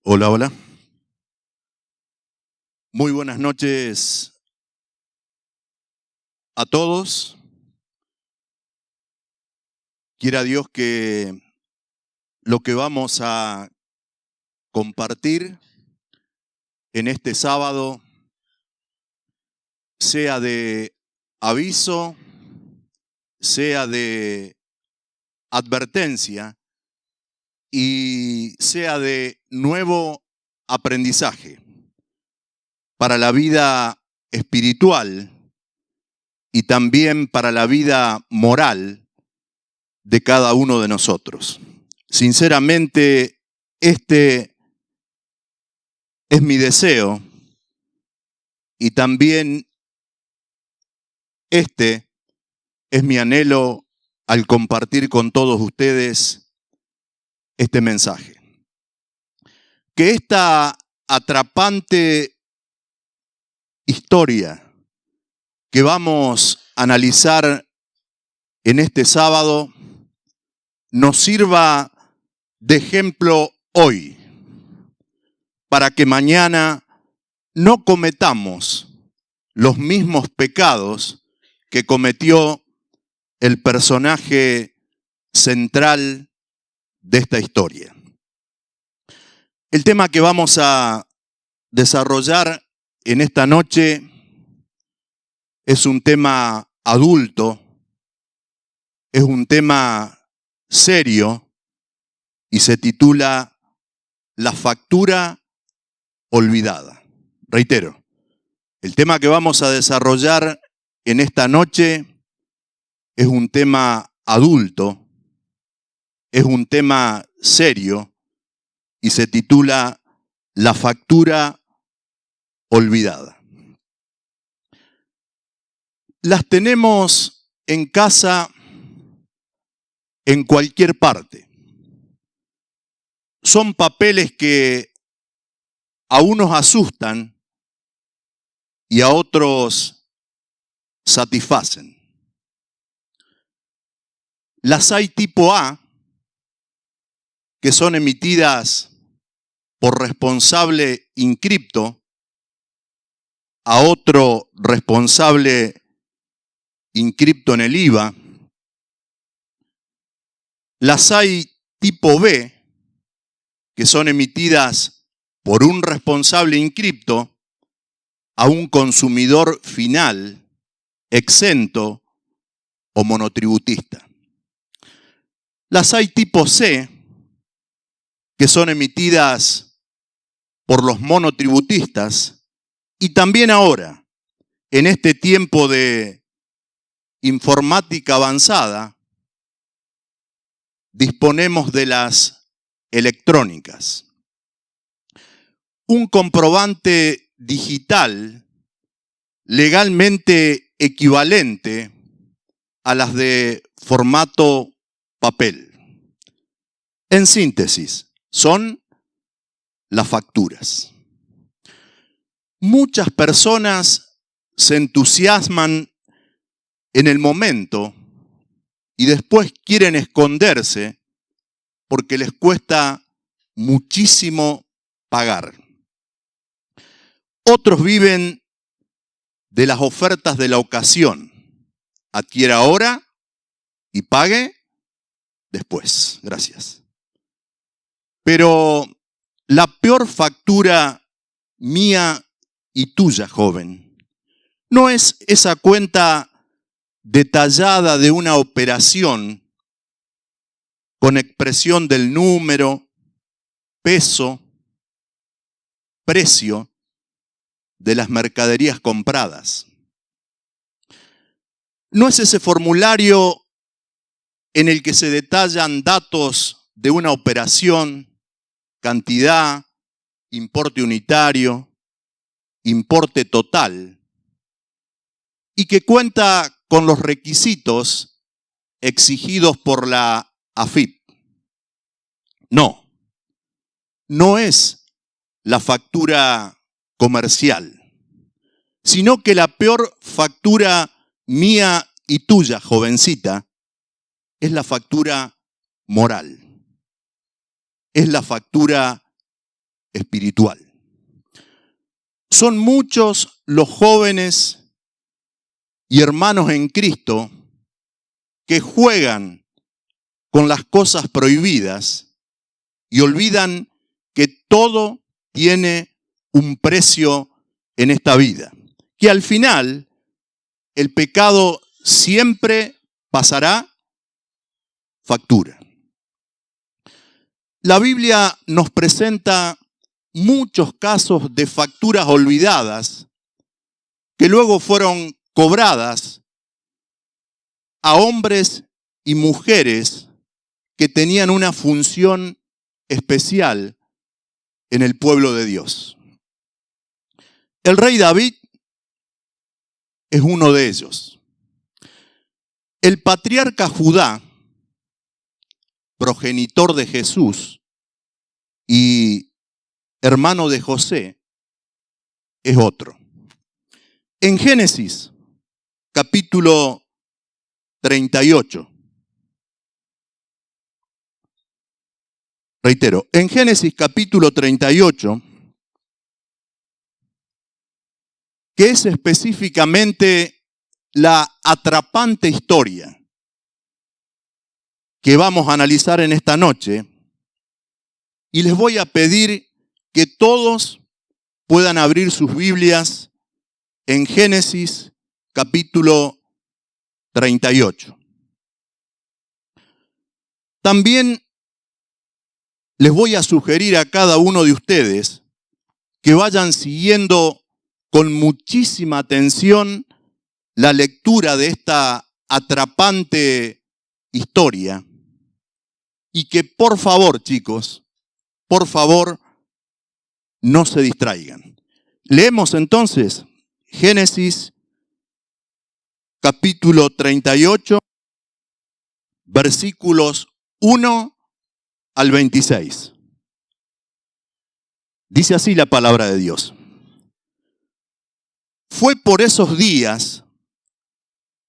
Hola, hola. Muy buenas noches a todos. Quiera Dios que lo que vamos a compartir en este sábado sea de aviso, sea de advertencia y sea de nuevo aprendizaje para la vida espiritual y también para la vida moral de cada uno de nosotros. Sinceramente, este es mi deseo y también este es mi anhelo al compartir con todos ustedes este mensaje. Que esta atrapante historia que vamos a analizar en este sábado nos sirva de ejemplo hoy, para que mañana no cometamos los mismos pecados que cometió el personaje central de esta historia. El tema que vamos a desarrollar en esta noche es un tema adulto, es un tema serio y se titula La factura olvidada. Reitero, el tema que vamos a desarrollar en esta noche es un tema adulto, es un tema serio y se titula La factura olvidada. Las tenemos en casa en cualquier parte. Son papeles que a unos asustan y a otros satisfacen. Las hay tipo A, que son emitidas por responsable inscripto a otro responsable inscripto en el IVA. Las hay tipo B, que son emitidas por un responsable inscripto a un consumidor final, exento o monotributista. Las hay tipo C, que son emitidas por los monotributistas, y también ahora, en este tiempo de informática avanzada, disponemos de las electrónicas. Un comprobante digital legalmente equivalente a las de formato papel. En síntesis, son las facturas. Muchas personas se entusiasman en el momento y después quieren esconderse porque les cuesta muchísimo pagar. Otros viven de las ofertas de la ocasión. Adquiera ahora y pague después. Gracias. Pero la peor factura mía y tuya, joven, no es esa cuenta detallada de una operación con expresión del número, peso, precio de las mercaderías compradas. No es ese formulario en el que se detallan datos de una operación, cantidad, importe unitario, importe total, y que cuenta con los requisitos exigidos por la AFIP. No es la factura comercial, sino que la peor factura mía y tuya, jovencita, es la factura moral. Es la factura espiritual. Son muchos los jóvenes y hermanos en Cristo que juegan con las cosas prohibidas y olvidan que todo tiene un precio en esta vida, que al final el pecado siempre pasará factura. La Biblia nos presenta muchos casos de facturas olvidadas que luego fueron cobradas a hombres y mujeres que tenían una función especial en el pueblo de Dios. El rey David es uno de ellos. El patriarca Judá, progenitor de Jesús y hermano de José, es otro. En Génesis, capítulo 38. Reitero, en Génesis capítulo 38, que es específicamente la atrapante historia que vamos a analizar en esta noche, y les voy a pedir que todos puedan abrir sus Biblias en Génesis capítulo 38. También les voy a sugerir a cada uno de ustedes que vayan siguiendo con muchísima atención la lectura de esta atrapante historia y que por favor, chicos, por favor, no se distraigan. Leemos entonces Génesis capítulo 38, versículos 1 al 26. Dice así la palabra de Dios. Fue por esos días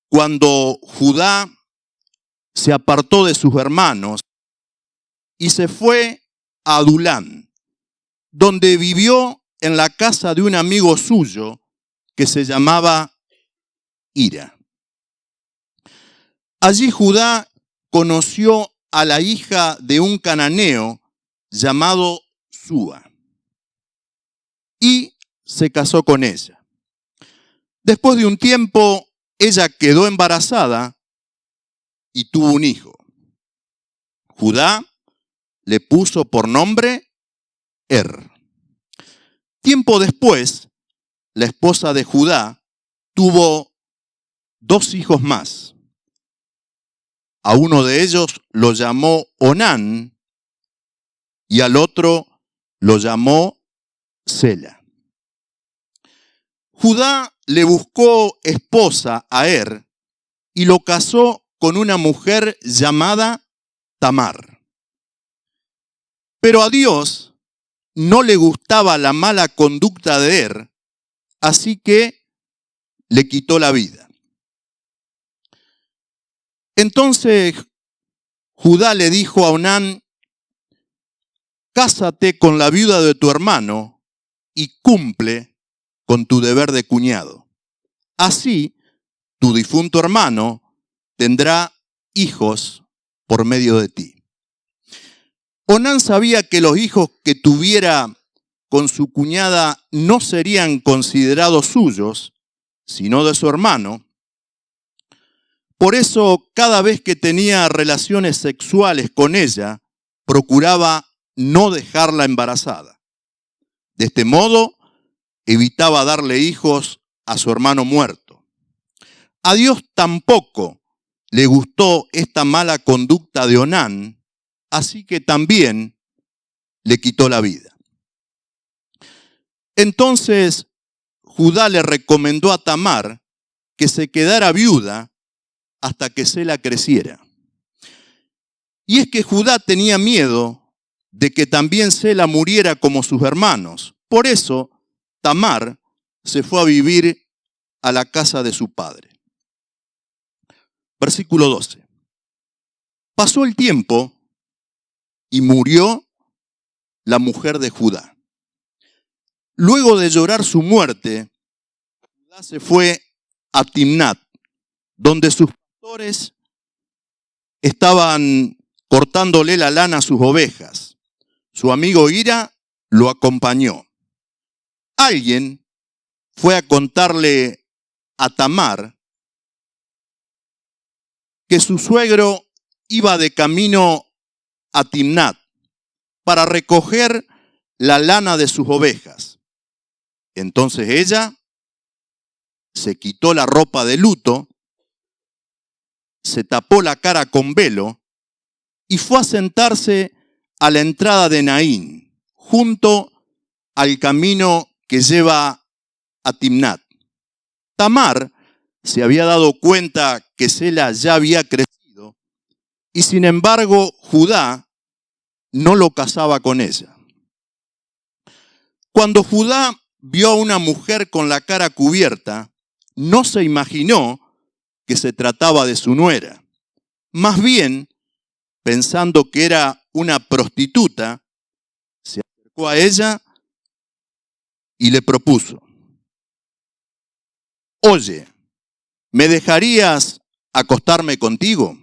cuando Judá se apartó de sus hermanos y se fue a Adulán, donde vivió en la casa de un amigo suyo que se llamaba Hira. Allí Judá conoció a la hija de un cananeo llamado Súa y se casó con ella. Después de un tiempo, ella quedó embarazada y tuvo un hijo. Judá le puso por nombre Tiempo después, la esposa de Judá tuvo 2 hijos más. A uno de ellos lo llamó Onán y al otro lo llamó Sela. Judá le buscó esposa a y lo casó con una mujer llamada Tamar. Pero a Dios no le gustaba la mala conducta de así que le quitó la vida. Entonces Judá le dijo a Onán: cásate con la viuda de tu hermano y cumple con tu deber de cuñado. Así tu difunto hermano tendrá hijos por medio de ti. Onán sabía que los hijos que tuviera con su cuñada no serían considerados suyos, sino de su hermano. Por eso, cada vez que tenía relaciones sexuales con ella, procuraba no dejarla embarazada. De este modo, evitaba darle hijos a su hermano muerto. A Dios tampoco le gustó esta mala conducta de Onán, así que también le quitó la vida. Entonces Judá le recomendó a Tamar que se quedara viuda hasta que Sela creciera. Y es que Judá tenía miedo de que también Sela muriera como sus hermanos. Por eso Tamar se fue a vivir a la casa de su padre. Versículo 12. Pasó el tiempo y murió la mujer de Judá. Luego de llorar su muerte, Judá se fue a Timnat, donde sus pastores estaban cortándole la lana a sus ovejas. Su amigo Hira lo acompañó. Alguien fue a contarle a Tamar que su suegro iba de camino a Timnat para recoger la lana de sus ovejas. Entonces ella se quitó la ropa de luto, se tapó la cara con velo y fue a sentarse a la entrada de Naín, junto al camino que lleva a Timnat. Tamar se había dado cuenta que Sela ya había crecido y sin embargo Judá no lo casaba con ella. Cuando Judá vio a una mujer con la cara cubierta, no se imaginó que se trataba de su nuera. Más bien, pensando que era una prostituta, se acercó a ella y le propuso: oye, ¿me dejarías acostarme contigo?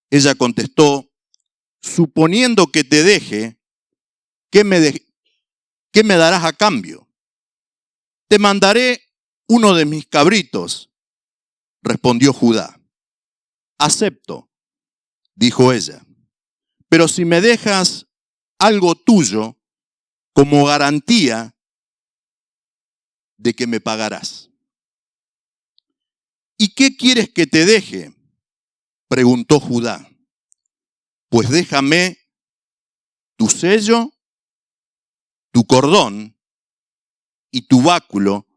Ella contestó: suponiendo que te deje, ¿qué me darás a cambio? Te mandaré uno de mis cabritos, respondió Judá. Acepto, dijo ella, pero si me dejas algo tuyo como garantía de que me pagarás. ¿Y qué quieres que te deje?, preguntó Judá. Pues déjame tu sello, tu cordón y tu báculo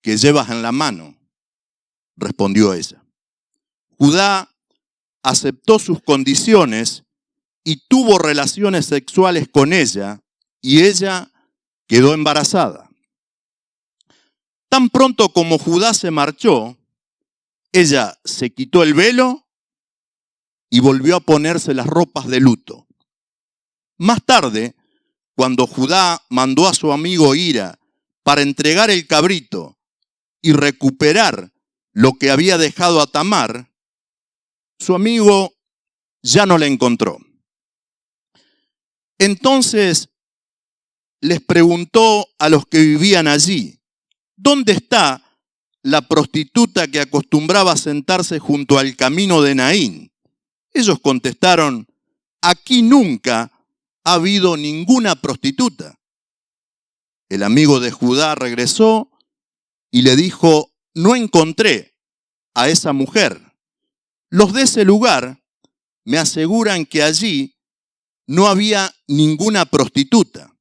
que llevas en la mano, respondió ella. Judá aceptó sus condiciones y tuvo relaciones sexuales con ella, y ella quedó embarazada. Tan pronto como Judá se marchó, ella se quitó el velo y volvió a ponerse las ropas de luto. Más tarde, cuando Judá mandó a su amigo Hira para entregar el cabrito y recuperar lo que había dejado a Tamar, su amigo ya no la encontró. Entonces les preguntó a los que vivían allí: ¿dónde está la prostituta que acostumbraba a sentarse junto al camino de Naín? Ellos contestaron: aquí nunca ha habido ninguna prostituta. El amigo de Judá regresó y le dijo: no encontré a esa mujer. Los de ese lugar me aseguran que allí no había ninguna prostituta.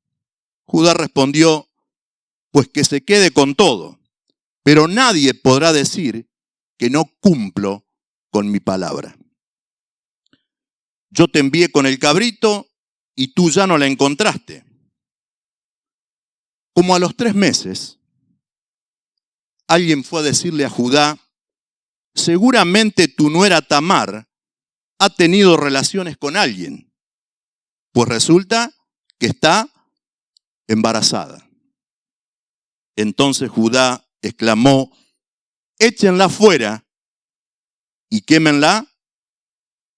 Judá respondió: pues que se quede con todo, pero nadie podrá decir que no cumplo con mi palabra. Yo te envié con el cabrito y tú ya no la encontraste. Como a los 3 meses, alguien fue a decirle a Judá: seguramente tu nuera Tamar ha tenido relaciones con alguien, pues resulta que está embarazada. Entonces Judá exclamó: échenla fuera y quémenla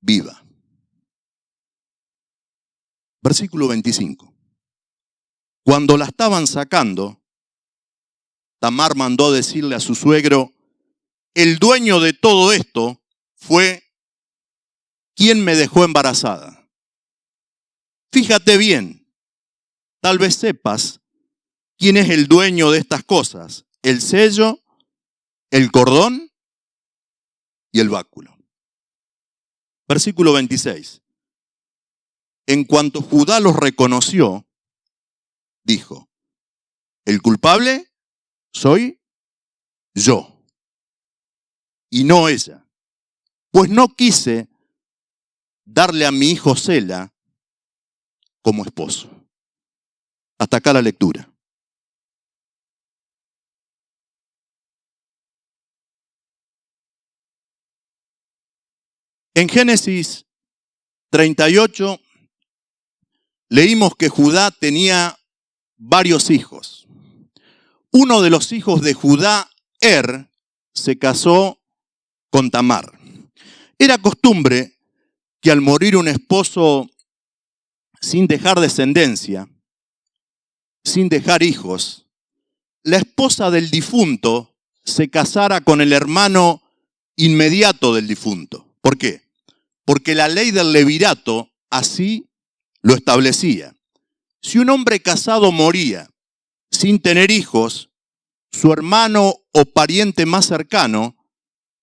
viva. Versículo 25. Cuando la estaban sacando, Tamar mandó decirle a su suegro: el dueño de todo esto fue quien me dejó embarazada. Fíjate bien, tal vez sepas quién es el dueño de estas cosas: el sello, el cordón y el báculo. Versículo 26. En cuanto Judá los reconoció, dijo: el culpable soy yo y no ella, pues no quise darle a mi hijo Sela como esposo. Hasta acá la lectura. En Génesis 38 leímos que Judá tenía varios hijos. Uno de los hijos de Judá, se casó con Tamar. Era costumbre que al morir un esposo sin dejar descendencia, sin dejar hijos, la esposa del difunto se casara con el hermano inmediato del difunto. ¿Por qué? Porque la ley del levirato así lo establecía. Si un hombre casado moría sin tener hijos, su hermano o pariente más cercano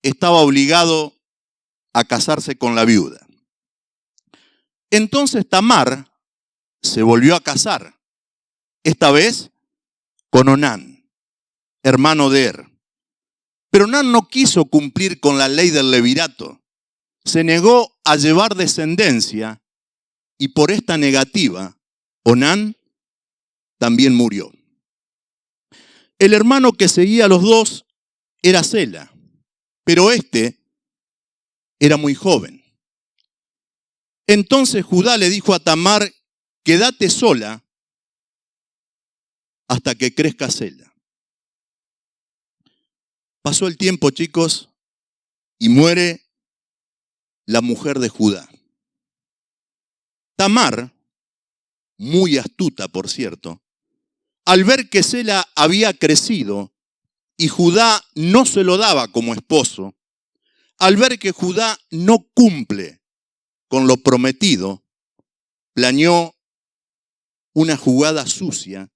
estaba obligado a casarse con la viuda. Entonces Tamar se volvió a casar, esta vez con Onán, hermano de Pero Onán no quiso cumplir con la ley del levirato. Se negó a llevar descendencia y por esta negativa, Onán también murió. El hermano que seguía a los dos era Sela, pero este era muy joven. Entonces Judá le dijo a Tamar, quédate sola hasta que crezca Sela. Pasó el tiempo, chicos, y muere la mujer de Judá. Tamar, muy astuta por cierto, al ver que Sela había crecido y Judá no se lo daba como esposo, al ver que Judá no cumple con lo prometido, planeó una jugada sucia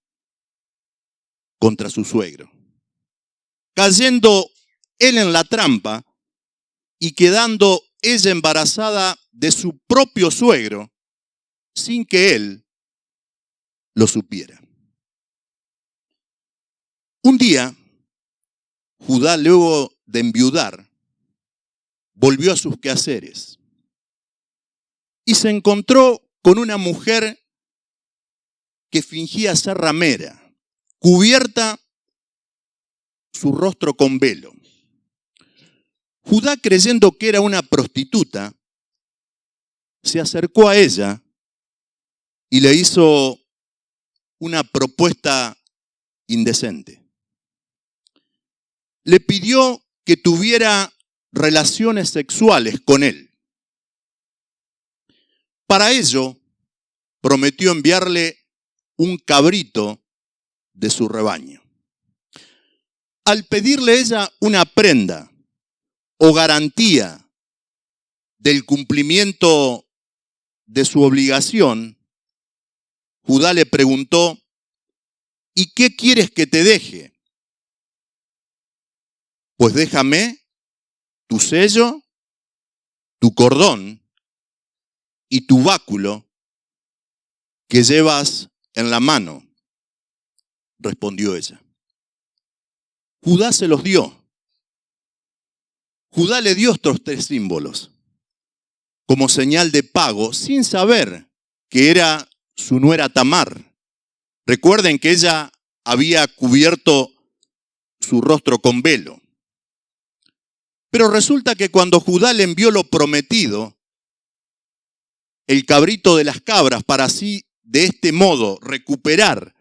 contra su suegro. Cayendo él en la trampa y quedando ella embarazada de su propio suegro, sin que él lo supiera. Un día, Judá, luego de enviudar, volvió a sus quehaceres y se encontró con una mujer que fingía ser ramera, cubierta su rostro con velo. Judá, creyendo que era una prostituta, se acercó a ella y le hizo una propuesta indecente. Le pidió que tuviera relaciones sexuales con él. Para ello, prometió enviarle un cabrito de su rebaño. Al pedirle ella una prenda o garantía del cumplimiento de su obligación, Judá le preguntó, ¿y qué quieres que te deje? Pues déjame tu sello, tu cordón y tu báculo que llevas en la mano, respondió ella. Judá se los dio. Judá le dio estos 3 símbolos como señal de pago, sin saber que era su nuera Tamar. Recuerden que ella había cubierto su rostro con velo. Pero resulta que cuando Judá le envió lo prometido, el cabrito de las cabras, para así de este modo recuperar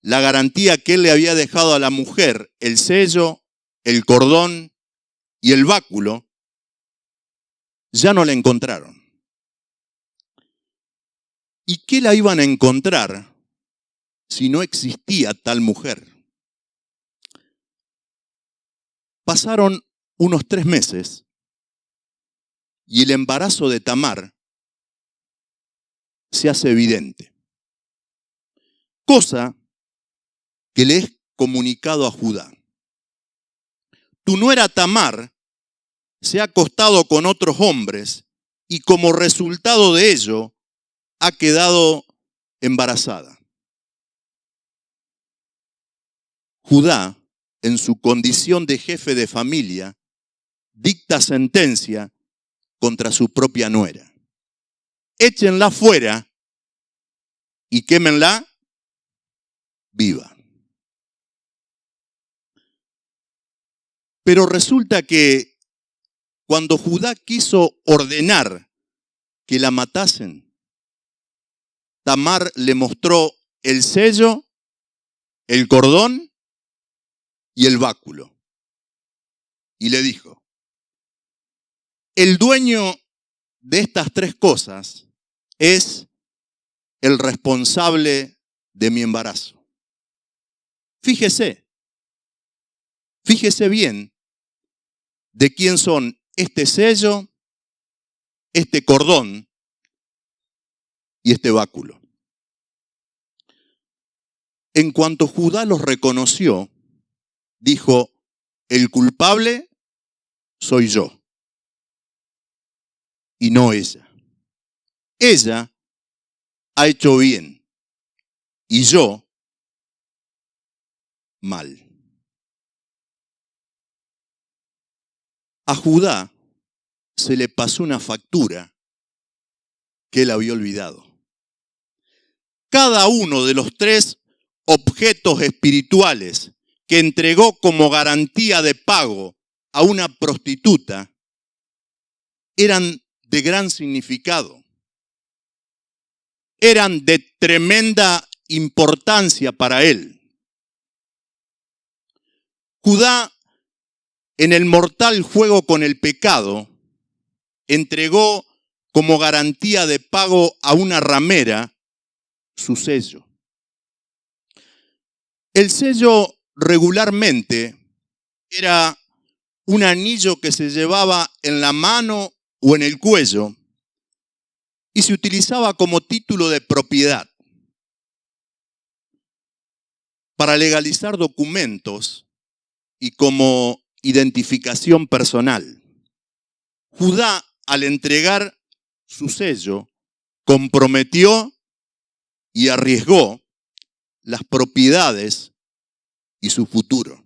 la garantía que él le había dejado a la mujer, el sello, el cordón y el báculo, ya no la encontraron. ¿Y qué la iban a encontrar si no existía tal mujer? Pasaron unos 3 meses y el embarazo de Tamar se hace evidente. Cosa que le es comunicado a Judá. Tu nuera Tamar se ha acostado con otros hombres y como resultado de ello ha quedado embarazada. Judá, en su condición de jefe de familia, dicta sentencia contra su propia nuera. Échenla fuera y quémenla viva. Pero resulta que cuando Judá quiso ordenar que la matasen, Tamar le mostró el sello, el cordón y el báculo. Y le dijo, el dueño de estas tres cosas es el responsable de mi embarazo. Fíjese bien de quién son este sello, este cordón y este báculo. En cuanto Judá los reconoció, dijo, el culpable soy yo y no ella. Ella ha hecho bien y yo mal. A Judá se le pasó una factura que él había olvidado. Cada uno de los tres objetos espirituales que entregó como garantía de pago a una prostituta eran de gran significado. Eran de tremenda importancia para él. Judá, en el mortal juego con el pecado, entregó como garantía de pago a una ramera su sello. El sello regularmente era un anillo que se llevaba en la mano o en el cuello y se utilizaba como título de propiedad para legalizar documentos y como identificación personal. Judá, al entregar su sello, comprometió y arriesgó las propiedades y su futuro.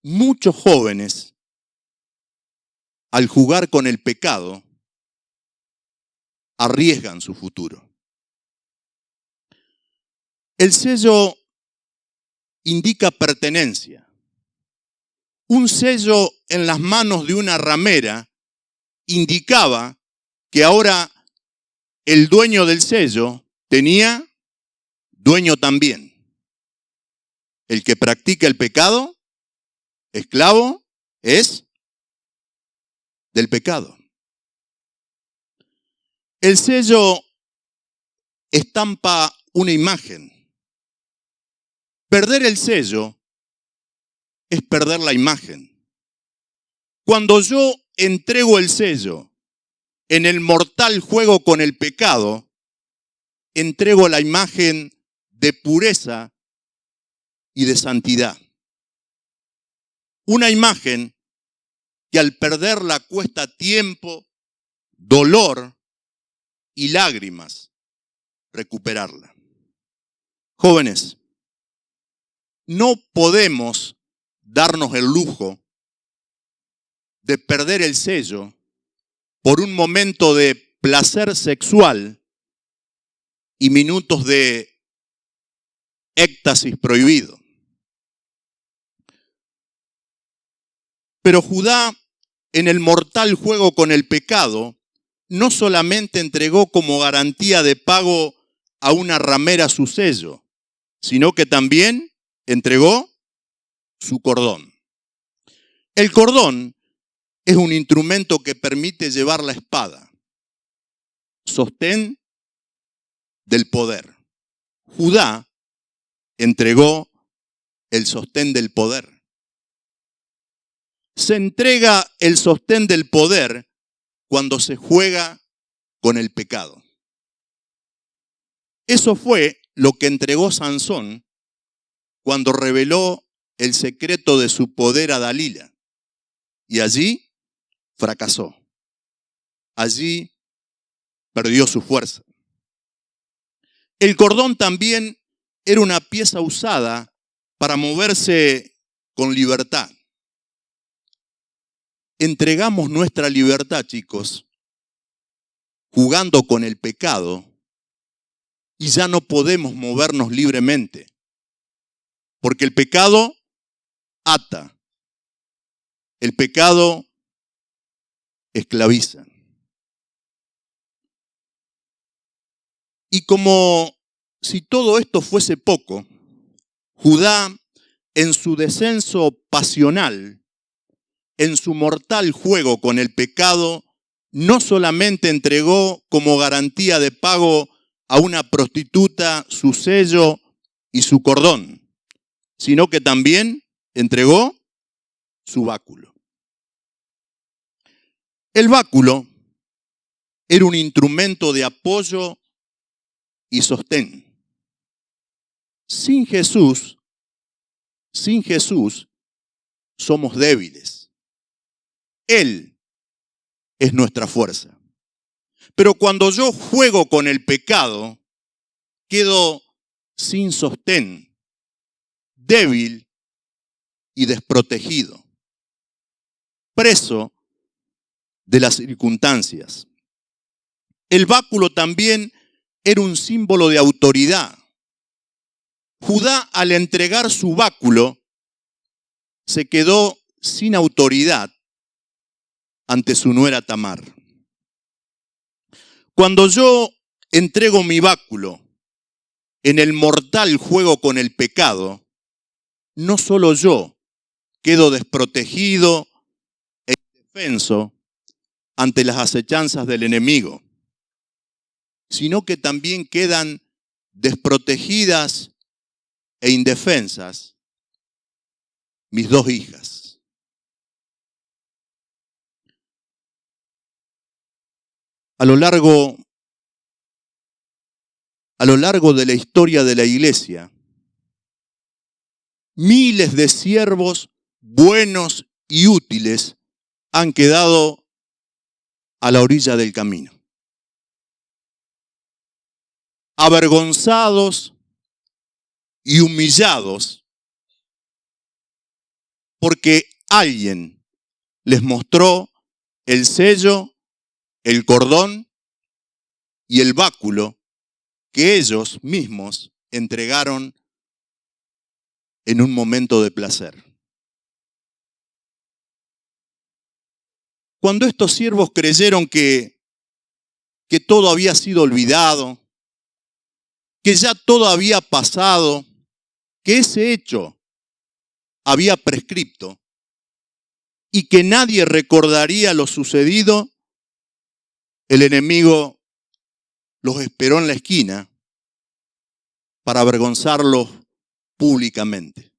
Muchos jóvenes, al jugar con el pecado, arriesgan su futuro. El sello indica pertenencia. Un sello en las manos de una ramera indicaba que ahora el dueño del sello tenía dueño también. El que practica el pecado, esclavo, es del pecado. El sello estampa una imagen. Perder el sello es perder la imagen. Cuando yo entrego el sello en el mortal juego con el pecado, entrego la imagen de pureza y de santidad. Una imagen que al perderla cuesta tiempo, dolor y lágrimas recuperarla. Jóvenes, no podemos darnos el lujo de perder el sello por un momento de placer sexual y minutos de éxtasis prohibido. Pero Judá, en el mortal juego con el pecado, no solamente entregó como garantía de pago a una ramera su sello, sino que también entregó su cordón. El cordón es un instrumento que permite llevar la espada, sostén del poder. Judá entregó el sostén del poder. Se entrega el sostén del poder cuando se juega con el pecado. Eso fue lo que entregó Sansón cuando reveló el secreto de su poder a Dalila. Y allí fracasó. Allí perdió su fuerza. El cordón también era una pieza usada para moverse con libertad. Entregamos nuestra libertad, chicos, jugando con el pecado y ya no podemos movernos libremente. Porque el pecado ata. El pecado esclaviza. Y como si todo esto fuese poco, Judá, en su descenso pasional, en su mortal juego con el pecado, no solamente entregó como garantía de pago a una prostituta su sello y su cordón, sino que también entregó su báculo. El báculo era un instrumento de apoyo y sostén. Sin Jesús somos débiles. Él es nuestra fuerza. Pero cuando yo juego con el pecado, quedo sin sostén, débil y desprotegido, preso de las circunstancias. El báculo también era un símbolo de autoridad. Judá, al entregar su báculo, se quedó sin autoridad ante su nuera Tamar. Cuando yo entrego mi báculo en el mortal juego con el pecado, no solo yo quedo desprotegido e indefenso ante las acechanzas del enemigo, sino que también quedan desprotegidas e indefensas mis dos hijas. A lo largo de la historia de la iglesia, miles de siervos buenos y útiles han quedado a la orilla del camino, avergonzados y humillados porque alguien les mostró el sello, el cordón y el báculo que ellos mismos entregaron en un momento de placer. Cuando estos siervos creyeron que todo había sido olvidado, que ya todo había pasado, que ese hecho había prescripto y que nadie recordaría lo sucedido, el enemigo los esperó en la esquina para avergonzarlos públicamente.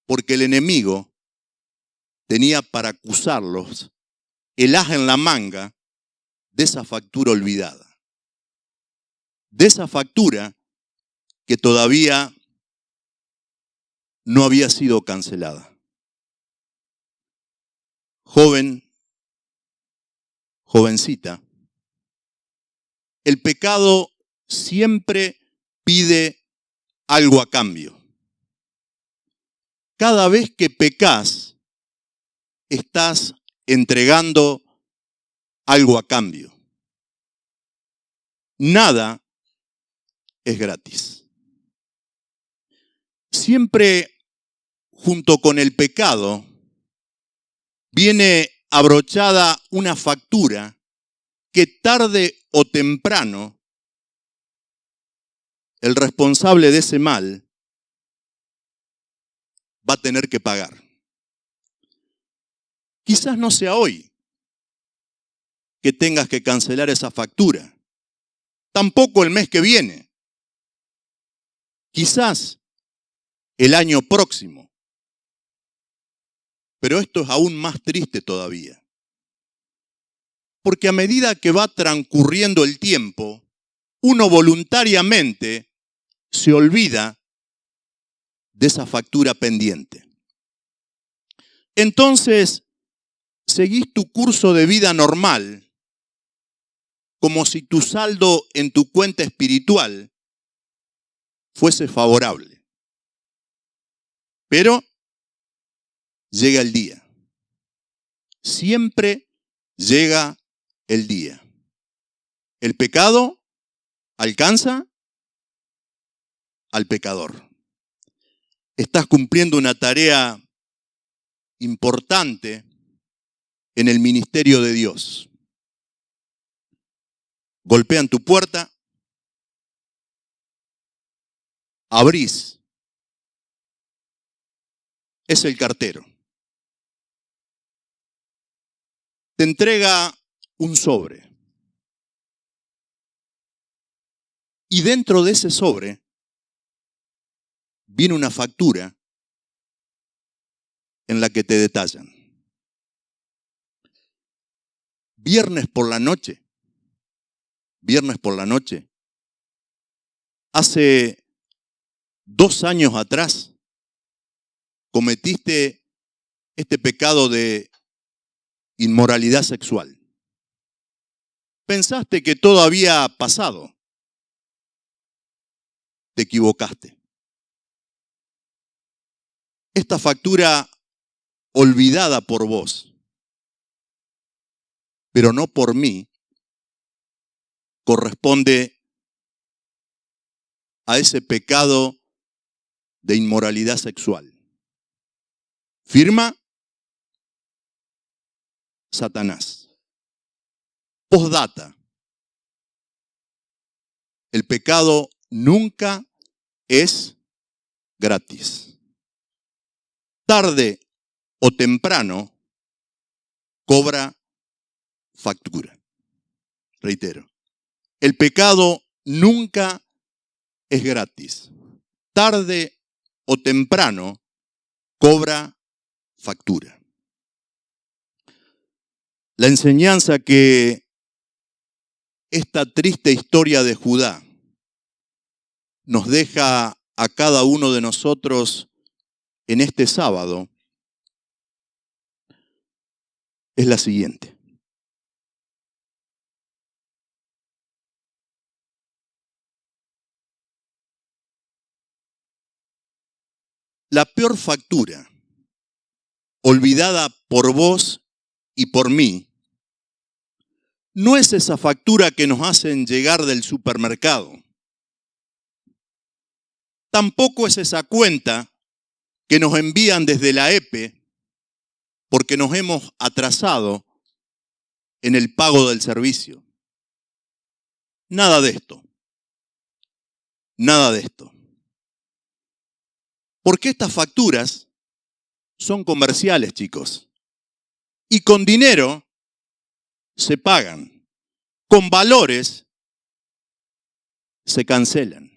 Porque el enemigo tenía para acusarlos el as en la manga de esa factura olvidada. De esa factura que todavía no había sido cancelada. Joven, jovencita, el pecado siempre pide algo a cambio. Cada vez que pecas, estás entregando algo a cambio. Nada es gratis. Siempre junto con el pecado viene abrochada una factura que tarde o temprano el responsable de ese mal va a tener que pagar. Quizás no sea hoy que tengas que cancelar esa factura, tampoco el mes que viene, quizás el año próximo. Pero esto es aún más triste todavía, porque a medida que va transcurriendo el tiempo, uno voluntariamente se olvida de esa factura pendiente. Entonces, seguís tu curso de vida normal, como si tu saldo en tu cuenta espiritual fuese favorable. Pero llega el día. Siempre llega el día. El pecado alcanza al pecador. Estás cumpliendo una tarea importante en el ministerio de Dios. Golpean tu puerta, abrís, es el cartero. Te entrega un sobre. Y dentro de ese sobre viene una factura en la que te detallan. Viernes por la noche, hace 2 años atrás, cometiste este pecado de inmoralidad sexual. Pensaste que todo había pasado. Te equivocaste. Esta factura olvidada por vos, pero no por mí, corresponde a ese pecado de inmoralidad sexual. Firma Satanás. Postdata. El pecado nunca es gratis. Tarde o temprano cobra factura. Reitero, el pecado nunca es gratis. Tarde o temprano cobra factura. La enseñanza que esta triste historia de Judá nos deja a cada uno de nosotros en este sábado es la siguiente. La peor factura, olvidada por vos y por mí, no es esa factura que nos hacen llegar del supermercado. Tampoco es esa cuenta que nos envían desde la EPE porque nos hemos atrasado en el pago del servicio. Nada de esto. Nada de esto. Porque estas facturas son comerciales, chicos. Y con dinero se pagan. Con valores se cancelan.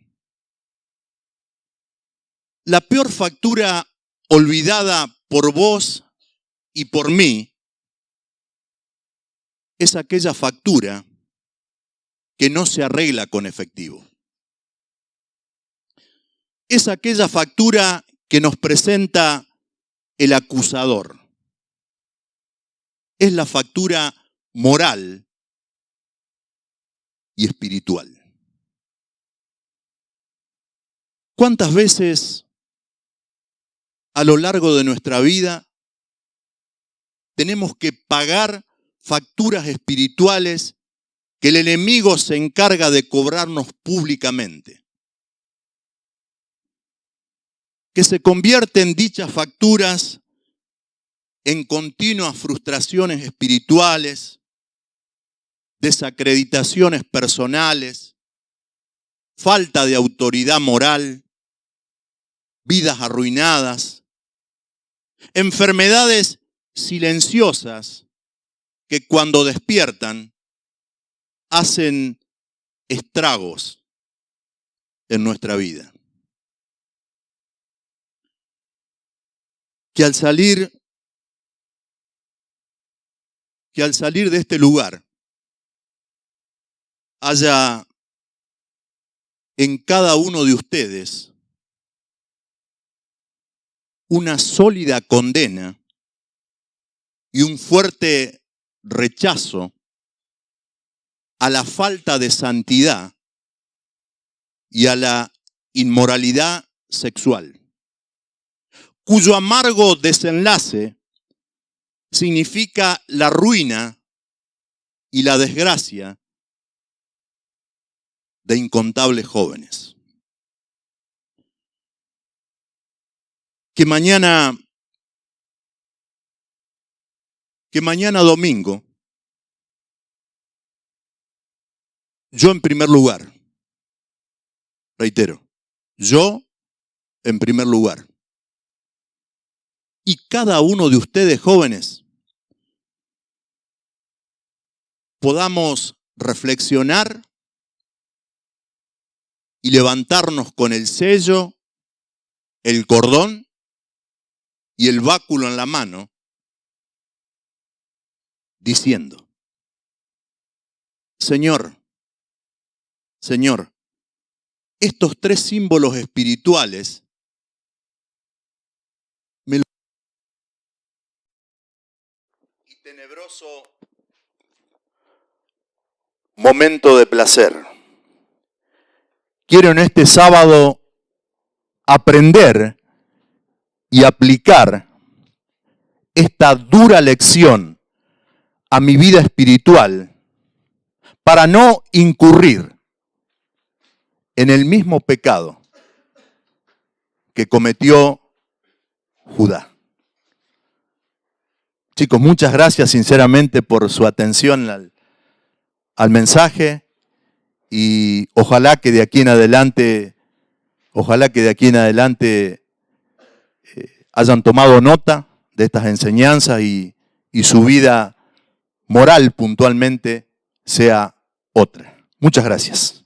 La peor factura olvidada por vos y por mí es aquella factura que no se arregla con efectivo. Es aquella factura que nos presenta el acusador. Es la factura moral y espiritual. ¿Cuántas veces a lo largo de nuestra vida tenemos que pagar facturas espirituales que el enemigo se encarga de cobrarnos públicamente? Que se convierten dichas facturas en continuas frustraciones espirituales, desacreditaciones personales, falta de autoridad moral, vidas arruinadas, enfermedades silenciosas que cuando despiertan hacen estragos en nuestra vida. Que al salir de este lugar haya en cada uno de ustedes una sólida condena y un fuerte rechazo a la falta de santidad y a la inmoralidad sexual, cuyo amargo desenlace significa la ruina y la desgracia de incontables jóvenes. Que mañana domingo, yo en primer lugar, reitero, Yo, en primer lugar. Y cada uno de ustedes, jóvenes, podamos reflexionar y levantarnos con el sello, el cordón y el báculo en la mano, diciendo: Señor, Señor, estos tres símbolos espirituales me lo... Y tenebroso momento de placer. Quiero en este sábado aprender y aplicar esta dura lección a mi vida espiritual para no incurrir en el mismo pecado que cometió Judá. Chicos, muchas gracias sinceramente por su atención al mensaje y ojalá que de aquí en adelante hayan tomado nota de estas enseñanzas y su vida moral puntualmente sea otra. Muchas gracias.